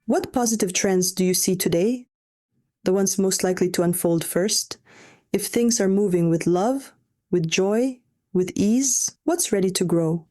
What positive trends do you see today? The ones most likely to unfold first? If things are moving with love, with joy, with ease, what's ready to grow?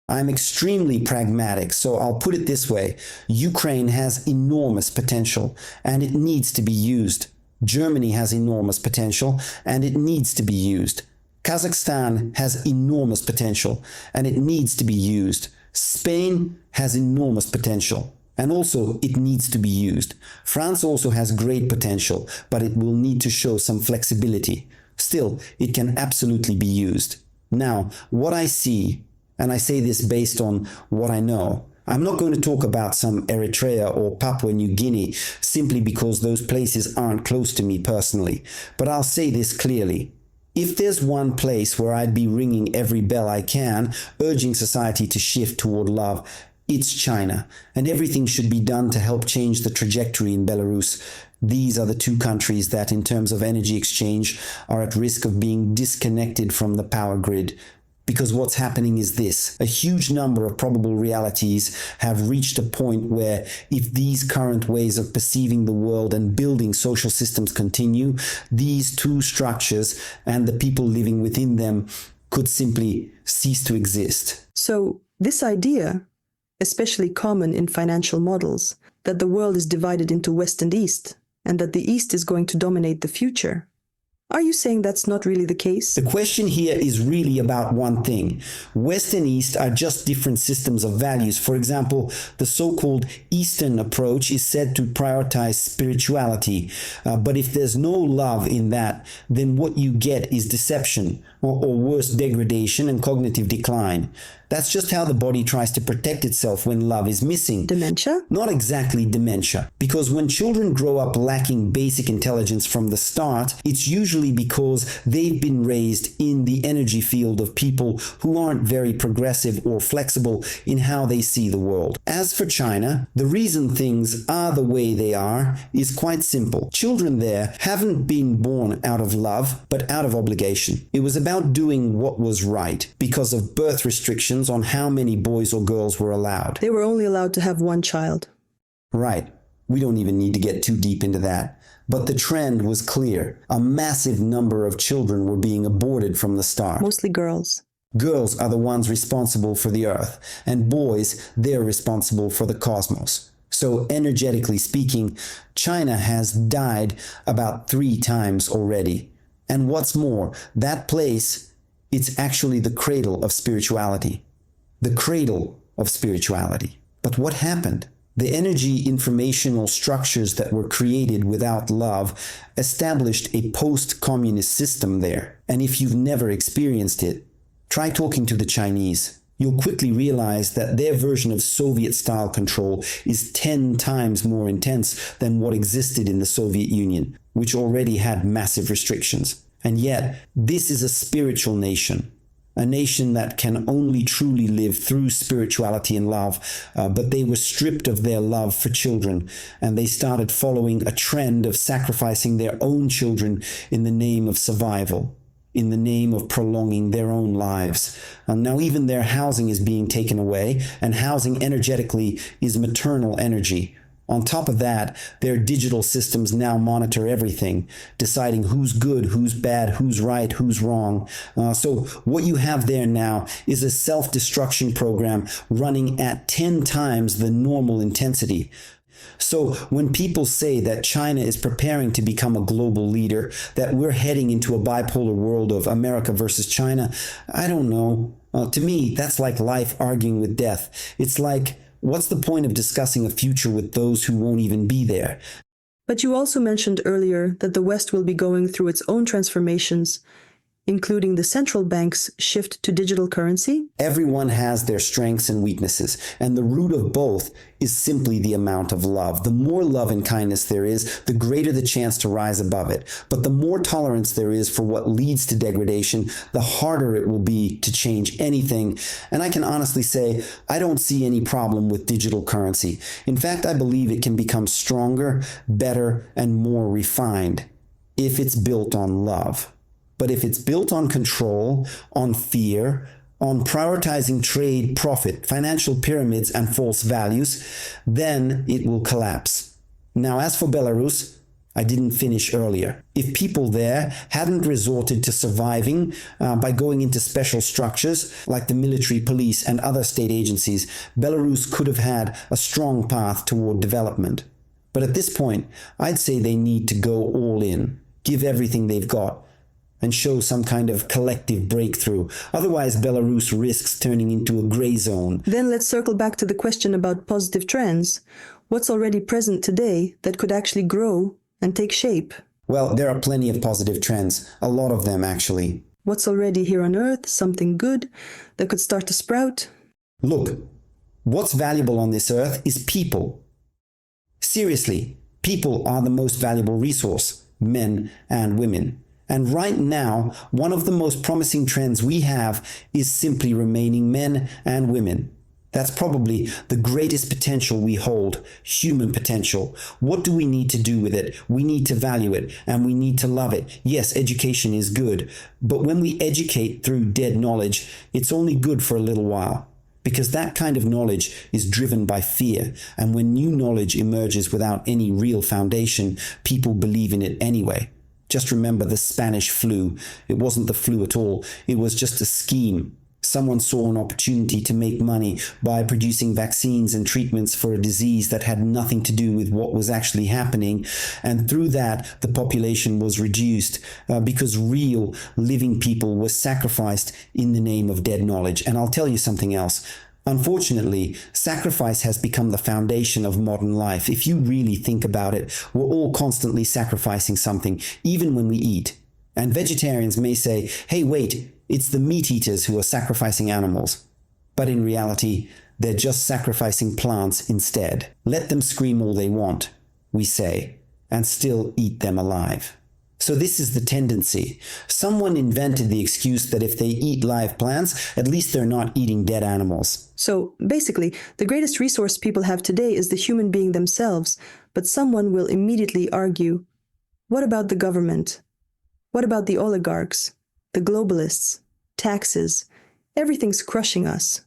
I'm extremely pragmatic, so I'll put it this way. Ukraine has enormous potential, and it needs to be used. Germany has enormous potential, and it needs to be used. Kazakhstan has enormous potential, and it needs to be used. Spain has enormous potential, and also it needs to be used. France also has great potential, but it will need to show some flexibility. Still, it can absolutely be used. Now, what I see, and I say this based on what I know, I'm not going to talk about some Eritrea or Papua New Guinea simply because those places aren't close to me personally. But I'll say this clearly. If there's one place where I'd be ringing every bell I can, urging society to shift toward love, it's China. And everything should be done to help change the trajectory in Belarus. These are the two countries that, in terms of energy exchange, are at risk of being disconnected from the power grid. Because what's happening is this: a huge number of probable realities have reached a point where if these current ways of perceiving the world and building social systems continue, these two structures and the people living within them could simply cease to exist. So, this idea, especially common in financial models, that the world is divided into West and East, and that the East is going to dominate the future, are you saying that's not really the case? The question here is really about one thing. West and East are just different systems of values. For example, the so-called Eastern approach is said to prioritize spirituality. But if there's no love in that, then what you get is deception, or worse, degradation and cognitive decline. That's just how the body tries to protect itself when love is missing. Dementia? Not exactly dementia, because when children grow up lacking basic intelligence from the start, it's usually because they've been raised in the energy field of people who aren't very progressive or flexible in how they see the world. As for China, the reason things are the way they are is quite simple. Children there haven't been born out of love, but out of obligation. It was about doing what was right because of birth restrictions on how many boys or girls were allowed. They were only allowed to have one child. Right. We don't even need to get too deep into that. But the trend was clear. A massive number of children were being aborted from the start. Mostly girls. Girls are the ones responsible for the earth, and boys, they're responsible for the cosmos. So energetically speaking, China has died about 3 times already. And what's more, that place, it's actually the cradle of spirituality. The cradle of spirituality. But what happened? The energy informational structures that were created without love established a post-communist system there. And if you've never experienced it, try talking to the Chinese. You'll quickly realize that their version of Soviet-style control is 10 times more intense than what existed in the Soviet Union, which already had massive restrictions. And yet, this is a spiritual nation. A nation that can only truly live through spirituality and love, but they were stripped of their love for children, and they started following a trend of sacrificing their own children in the name of survival, in the name of prolonging their own lives. Now even their housing is being taken away, and housing energetically is maternal energy. On top of that, their digital systems now monitor everything, deciding who's good, who's bad, who's right, who's wrong. So what you have there now is a self-destruction program running at 10 times the normal intensity. So when people say that China is preparing to become a global leader, that we're heading into a bipolar world of America versus China, I don't know. To me, that's like life arguing with death. It's like, what's the point of discussing a future with those who won't even be there? But you also mentioned earlier that the West will be going through its own transformations, including the central bank's shift to digital currency? Everyone has their strengths and weaknesses, and the root of both is simply the amount of love. The more love and kindness there is, the greater the chance to rise above it. But the more tolerance there is for what leads to degradation, the harder it will be to change anything. And I can honestly say, I don't see any problem with digital currency. In fact, I believe it can become stronger, better, and more refined if it's built on love. But if it's built on control, on fear, on prioritizing trade, profit, financial pyramids, and false values, then it will collapse. Now, as for Belarus, I didn't finish earlier. If people there hadn't resorted to surviving by going into special structures like the military, police, and other state agencies, Belarus could have had a strong path toward development. But at this point, I'd say they need to go all in, give everything they've got, and show some kind of collective breakthrough. Otherwise, Belarus risks turning into a gray zone. Then let's circle back to the question about positive trends. What's already present today that could actually grow and take shape? Well, there are plenty of positive trends, a lot of them actually. What's already here on Earth, something good that could start to sprout? Look, what's valuable on this earth is people. Seriously, people are the most valuable resource, men and women. And right now, one of the most promising trends we have is simply remaining men and women. That's probably the greatest potential we hold, human potential. What do we need to do with it? We need to value it, and we need to love it. Yes, education is good, but when we educate through dead knowledge, it's only good for a little while, because that kind of knowledge is driven by fear, and when new knowledge emerges without any real foundation, people believe in it anyway. Just remember the Spanish flu. It wasn't the flu at all. It was just a scheme. Someone saw an opportunity to make money by producing vaccines and treatments for a disease that had nothing to do with what was actually happening. And through that, the population was reduced because real living people were sacrificed in the name of dead knowledge. And I'll tell you something else. Unfortunately, sacrifice has become the foundation of modern life. If you really think about it, we're all constantly sacrificing something, even when we eat. And vegetarians may say, hey, wait, it's the meat eaters who are sacrificing animals. But in reality, they're just sacrificing plants instead. Let them scream all they want, we say, and still eat them alive. So this is the tendency. Someone invented the excuse that if they eat live plants, at least they're not eating dead animals. So basically, the greatest resource people have today is the human being themselves, but someone will immediately argue, what about the government? What about the oligarchs, the globalists, taxes? Everything's crushing us.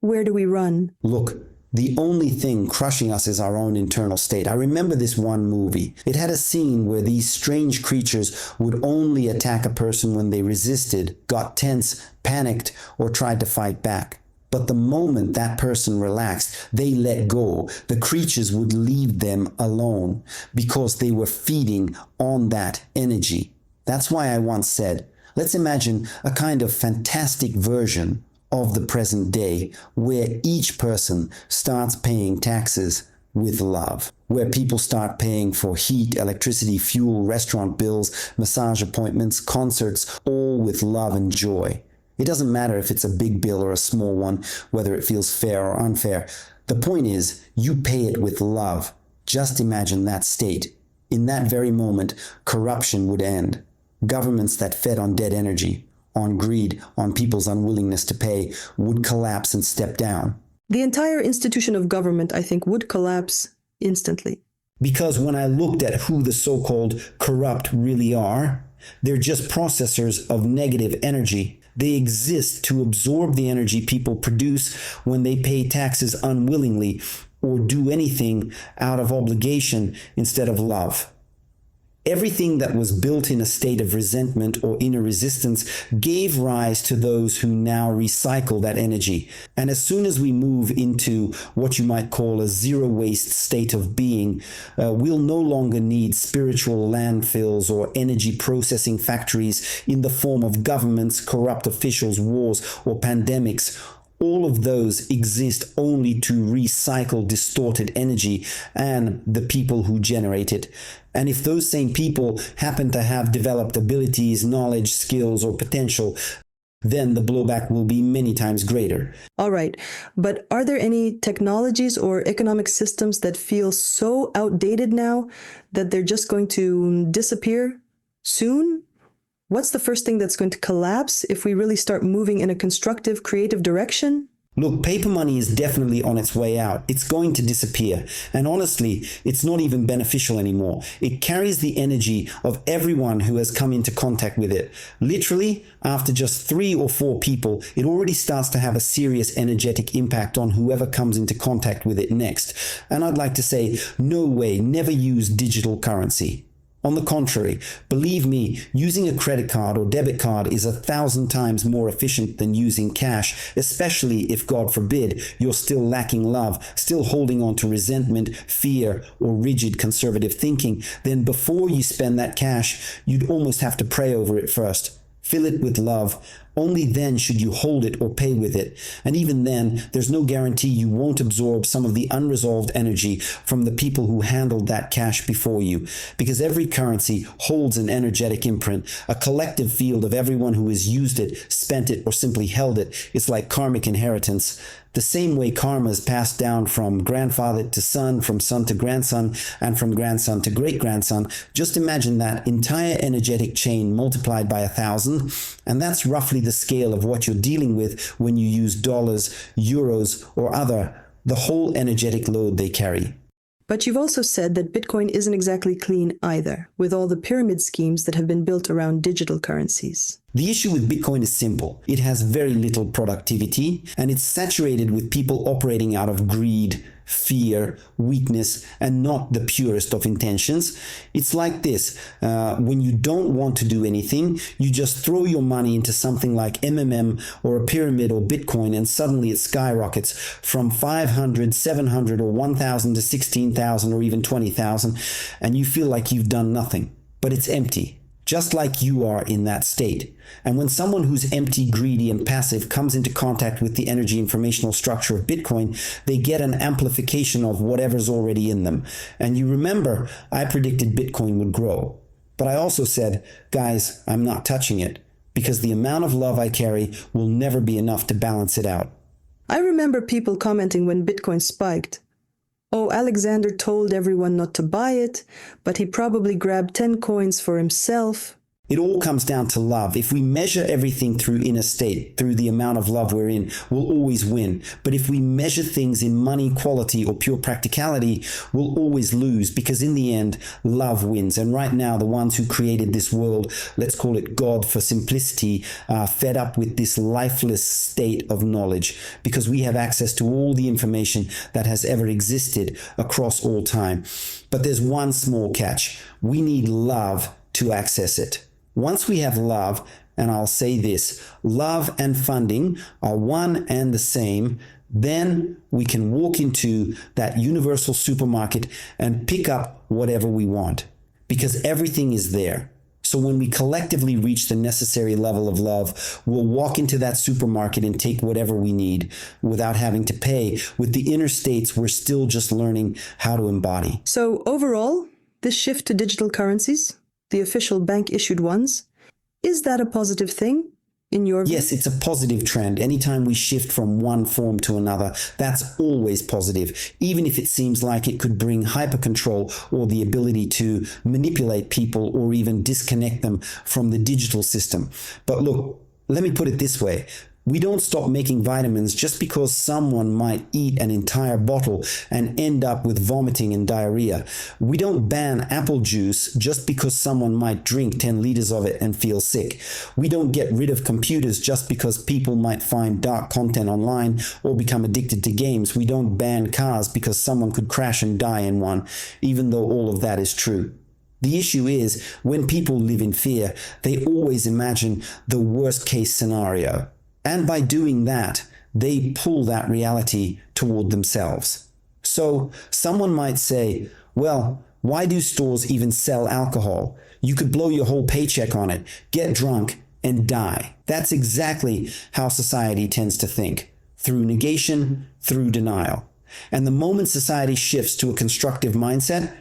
Where do we run? Look, the only thing crushing us is our own internal state. I remember this one movie. It had a scene where these strange creatures would only attack a person when they resisted, got tense, panicked, or tried to fight back. But the moment that person relaxed, they let go, the creatures would leave them alone because they were feeding on that energy. That's why I once said, let's imagine a kind of fantastic version of the present day where each person starts paying taxes with love, where people start paying for heat, electricity, fuel, restaurant bills, massage appointments, concerts, all with love and joy. It doesn't matter if it's a big bill or a small one, whether it feels fair or unfair. The point is, you pay it with love. Just imagine that state. In that very moment, corruption would end. Governments that fed on dead energy, on greed, on people's unwillingness to pay, would collapse and step down. The entire institution of government, I think, would collapse instantly. Because when I looked at who the so-called corrupt really are, they're just processors of negative energy. They exist to absorb the energy people produce when they pay taxes unwillingly or do anything out of obligation instead of love. Everything that was built in a state of resentment or inner resistance gave rise to those who now recycle that energy. And as soon as we move into what you might call a zero-waste state of being, we'll no longer need spiritual landfills or energy processing factories in the form of governments, corrupt officials, wars, or pandemics. All of those exist only to recycle distorted energy and the people who generate it. And if those same people happen to have developed abilities, knowledge, skills, or potential, then the blowback will be many times greater. All right, but are there any technologies or economic systems that feel so outdated now that they're just going to disappear soon? What's the first thing that's going to collapse if we really start moving in a constructive, creative direction? Look, paper money is definitely on its way out. It's going to disappear. And honestly, it's not even beneficial anymore. It carries the energy of everyone who has come into contact with it. Literally, after just 3 or 4 people, it already starts to have a serious energetic impact on whoever comes into contact with it next. And I'd like to say, no way, never use digital currency. On the contrary, believe me, using a credit card or debit card is 1,000 times more efficient than using cash, especially if, God forbid, you're still lacking love, still holding on to resentment, fear, or rigid conservative thinking. Then before you spend that cash, you'd almost have to pray over it first. Fill it with love. Only then should you hold it or pay with it. And even then, there's no guarantee you won't absorb some of the unresolved energy from the people who handled that cash before you. Because every currency holds an energetic imprint, a collective field of everyone who has used it, spent it, or simply held it. It's like karmic inheritance. The same way karma is passed down from grandfather to son to grandson, and from grandson to great-grandson. Just imagine that entire energetic chain multiplied by 1,000, and that's roughly the scale of what you're dealing with when you use dollars, euros, or the whole energetic load they carry. But you've also said that Bitcoin isn't exactly clean either, with all the pyramid schemes that have been built around digital currencies. The issue with Bitcoin is simple. It has very little productivity, and it's saturated with people operating out of greed, fear, weakness, and not the purest of intentions. It's like this. When you don't want to do anything, you just throw your money into something like MMM or a pyramid or Bitcoin, and suddenly it skyrockets from 500, 700, or 1,000 to 16,000 or even 20,000, and you feel like you've done nothing. But it's empty, just like you are in that state. And when someone who's empty, greedy, and passive comes into contact with the energy informational structure of Bitcoin, they get an amplification of whatever's already in them. And you remember, I predicted Bitcoin would grow. But I also said, guys, I'm not touching it, because the amount of love I carry will never be enough to balance it out. I remember people commenting when Bitcoin spiked. Oh, Alexander told everyone not to buy it, but he probably grabbed 10 coins for himself. It all comes down to love. If we measure everything through inner state, through the amount of love we're in, we'll always win. But if we measure things in money, quality, or pure practicality, we'll always lose, because in the end, love wins. And right now, the ones who created this world, let's call it God for simplicity, are fed up with this lifeless state of knowledge, because we have access to all the information that has ever existed across all time. But there's one small catch. We need love to access it. Once we have love, and I'll say this, love and funding are one and the same, then we can walk into that universal supermarket and pick up whatever we want, because everything is there. So when we collectively reach the necessary level of love, we'll walk into that supermarket and take whatever we need without having to pay. With the inner states, we're still just learning how to embody. So overall, this shift to digital currencies, the official bank-issued ones, is that a positive thing in your view? Yes, it's a positive trend. Anytime we shift from one form to another, that's always positive, even if it seems like it could bring hyper-control or the ability to manipulate people or even disconnect them from the digital system. But look, let me put it this way. We don't stop making vitamins just because someone might eat an entire bottle and end up with vomiting and diarrhea. We don't ban apple juice just because someone might drink 10 liters of it and feel sick. We don't get rid of computers just because people might find dark content online or become addicted to games. We don't ban cars because someone could crash and die in one, even though all of that is true. The issue is, when people live in fear, they always imagine the worst case scenario. And by doing that, they pull that reality toward themselves. So someone might say, well, why do stores even sell alcohol? You could blow your whole paycheck on it, get drunk, and die. That's exactly how society tends to think. Through negation, through denial. And the moment society shifts to a constructive mindset,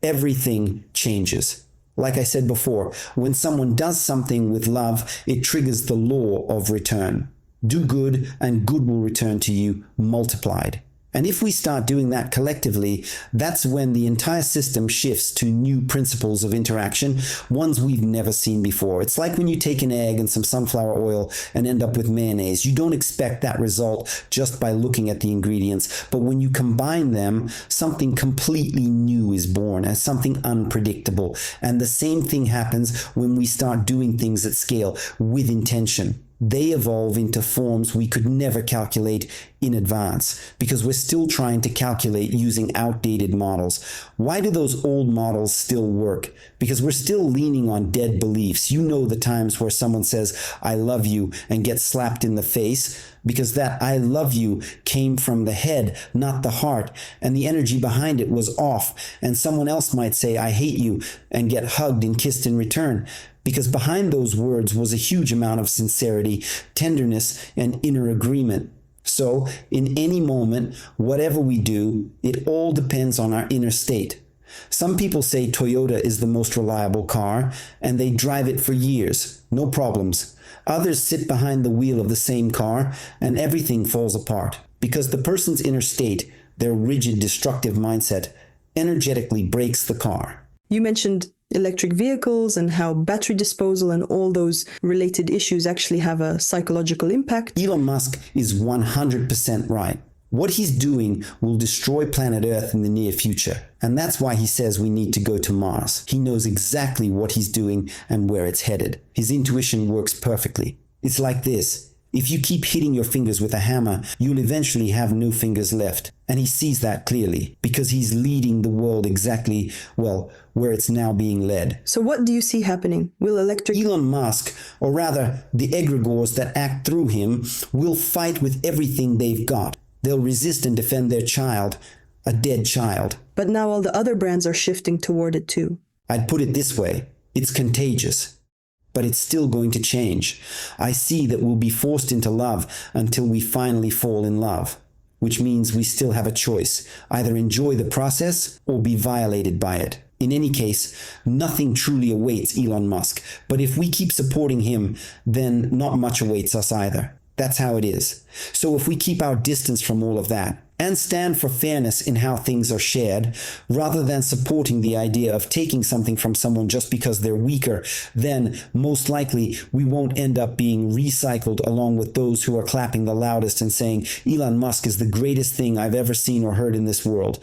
everything changes. Like I said before, when someone does something with love, it triggers the law of return. Do good, and good will return to you multiplied. And if we start doing that collectively, that's when the entire system shifts to new principles of interaction, ones we've never seen before. It's like when you take an egg and some sunflower oil and end up with mayonnaise. You don't expect that result just by looking at the ingredients, but when you combine them, something completely new is born as something unpredictable. And the same thing happens when we start doing things at scale with intention. They evolve into forms we could never calculate in advance because we're still trying to calculate using outdated models. Why do those old models still work? Because we're still leaning on dead beliefs. You know the times where someone says, "I love you," and gets slapped in the face because that "I love you" came from the head, not the heart, and the energy behind it was off. And someone else might say, "I hate you," and get hugged and kissed in return, because behind those words was a huge amount of sincerity, tenderness, and inner agreement. So, in any moment, whatever we do, it all depends on our inner state. Some people say Toyota is the most reliable car, and they drive it for years, no problems. Others sit behind the wheel of the same car, and everything falls apart, because the person's inner state, their rigid, destructive mindset, energetically breaks the car. You mentioned electric vehicles and how battery disposal and all those related issues actually have a psychological impact. Elon Musk is 100% right. What he's doing will destroy planet Earth in the near future. And that's why he says we need to go to Mars. He knows exactly what he's doing and where it's headed. His intuition works perfectly. It's like this. If you keep hitting your fingers with a hammer, you'll eventually have no fingers left. And he sees that clearly because he's leading the world exactly, well, where it's now being led. So what do you see happening? Will Elon Musk, or rather the egregores that act through him, will fight with everything they've got. They'll resist and defend their child, a dead child. But now all the other brands are shifting toward it too. I'd put it this way. It's contagious. But it's still going to change. I see that we'll be forced into love until we finally fall in love, which means we still have a choice, either enjoy the process or be violated by it. In any case, nothing truly awaits Elon Musk, but if we keep supporting him, then not much awaits us either. That's how it is. So if we keep our distance from all of that, and stand for fairness in how things are shared, rather than supporting the idea of taking something from someone just because they're weaker, then most likely we won't end up being recycled along with those who are clapping the loudest and saying, "Elon Musk is the greatest thing I've ever seen or heard in this world."